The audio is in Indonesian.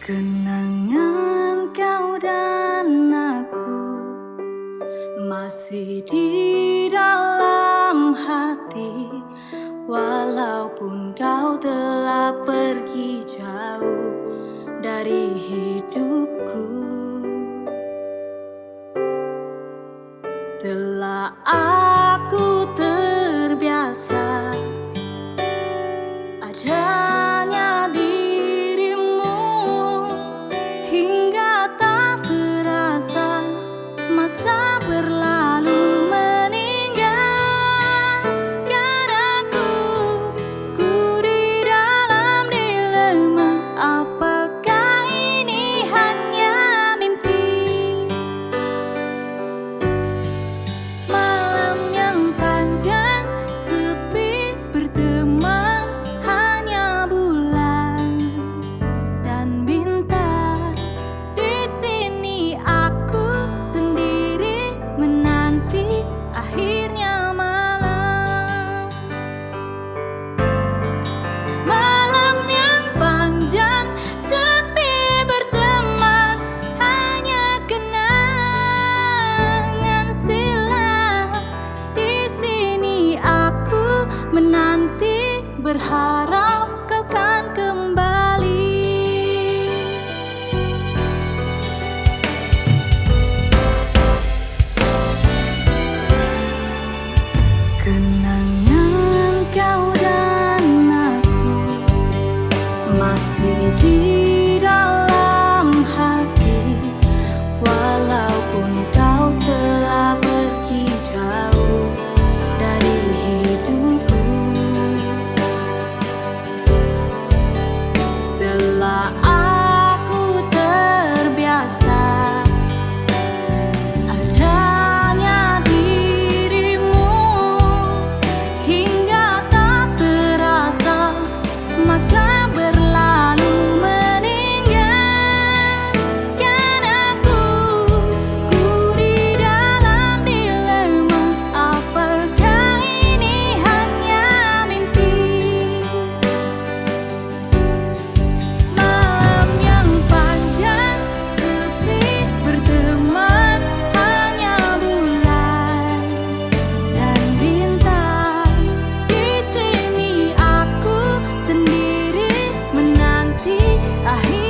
Kenangan kau dan aku masih di dalam hati, walaupun kau telah pergi jauh dari hidupku. Telah aku terbiasa adanya dirimu, hingga tak terasa masa berlalu meninggalkan aku. Ku di dalam dilema, apakah ini hanya mimpi? Malam yang panjang sepi berteman, hanya bulan dan bintang. Di sini aku sendiri menanti akhirnya malam. Malam yang panjang sepi berteman, hanya kenangan silam. Di sini aku menanti, berharap kau kan kembali. Kenangan kau dan aku masih di dalam hati, walaupun kau telah pergi jauh dari hidupku. Telah aku terbiasa adanya dirimu, hingga tak terasa masa berlalu meninggalkan aku. Ku di dalam dilema, apakah ini hanya mimpi? Malam yang panjang sepi berteman, hanya bulan dan bintang. Di sini aku sendiri menanti akhir